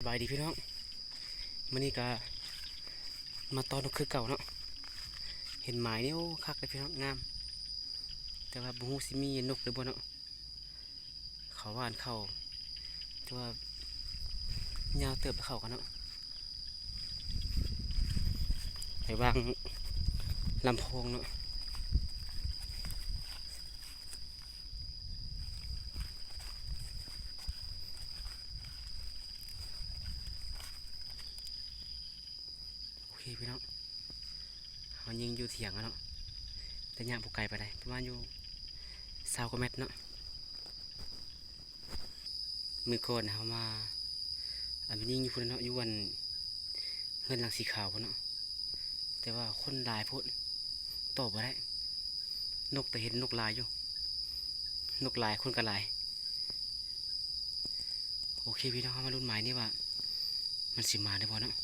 บายดีพี่น้องมื้อนี้ก็มาตอนนกคือเก่าเนาะเห็นหมายนี่โอ้คักเลยพี่น้องงามแต่ว่าบุ้งซิมีนกหรือบ่เนาะเขาว่านเข้าแต่ว่ายาวเติบเข้ากันเนาะไปวางลำโพงเนาะโอเคพี่น้องมันยิงอยู่เถียงกันเนาะแต่ย่างปกไก่ไปได้ประมาณอยู่20 กว่าเมตรเนาะมือก่อนเขามาอันนี้ยิงอยู่พุ่นเนาะอยู่วันเงินหลังสีขาวพุ่นเนาะแต่ว่าคนหลายพุ่นตอบมาได้นกแต่เห็นนกลายอยู่นกลายคนก็ลายโอเคพี่น้องเขามารุ่นหมายนี่ว่ามันสิมาได้บ่เนาะ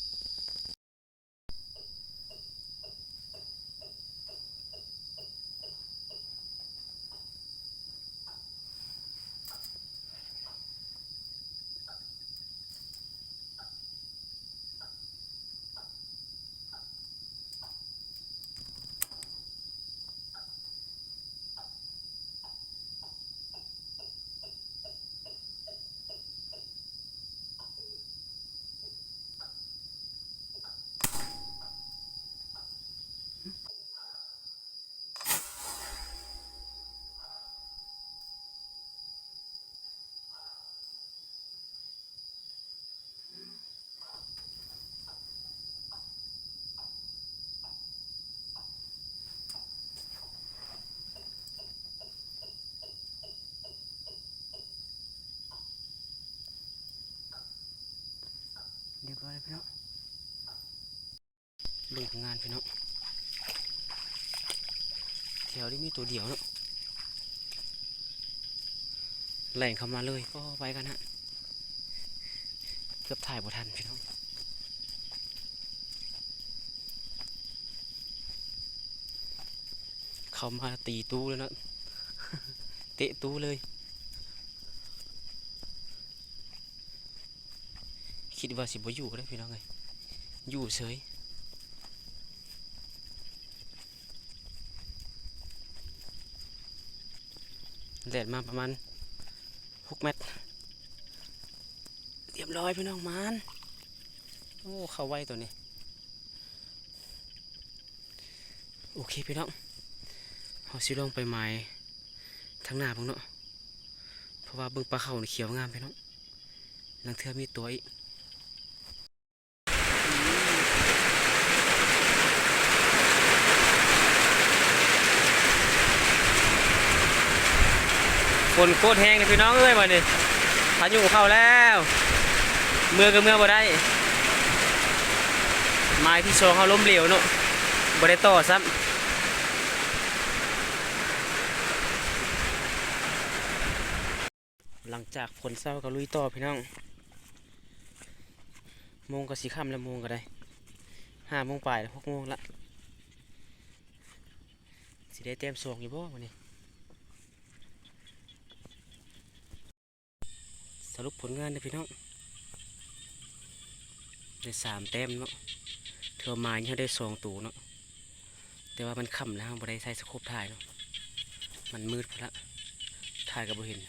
เรียบร้อยเลยพี่น้องเบิ่งผลงานพี่น้องแถวนี้มีตัวเดียวเนาะแหล่งเข้ามาเลยก็ไปกันฮะเกือบถ่ายบ่ทันพี่น้องเข้ามาตีตู้แล้วเนาะ เตะตู้เลยคิดว่าสิบ่อยู่ก็ได้พี่น้องเลยอยู่เฉยแดดมาประมาณ6 เมตรเรียบร้อยพี่น้องมันโอ้เข้าไวตัวนี้โอเคพี่น้องเอาสิลองไปไม้ทั้งหน้าพวกเนาะเพราะว่าเบิ่งปลาเขาเขียวงามพี่น้องนังเทือมีตัวอีกฝนโคตรแห้งเลยพี่น้องเอ้ยมาเนี่ยพายุเข้าแล้วเมื่อก็เมื่อบ่ได้ไม้ที่โชว์เขาล้มเหลวเนาะบ่ได้ต่อซ้ำหลังจากฝนเศร้าก็ลุยต่อพี่น้องโมงก็สีค่ำแล้วโมงก็ได้5 โมงปลาย6 โมงละสิได้เต็มส่งอยู่บ่วันนี้สรุปผลงานนะพี่น้องได้3 แต้มเนาะเธอมาเนี่ยได้2 ตัวเนาะแต่ว่ามันค่ำแล้วบ่ได้ใส่สโคปถ่ายเนาะมันมืดพอละถ่ายก็บ่เห็น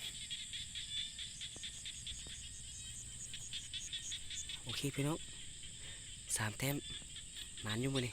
โอเคพี่น้อง3 แต้มหมานอยู่มื้อนี้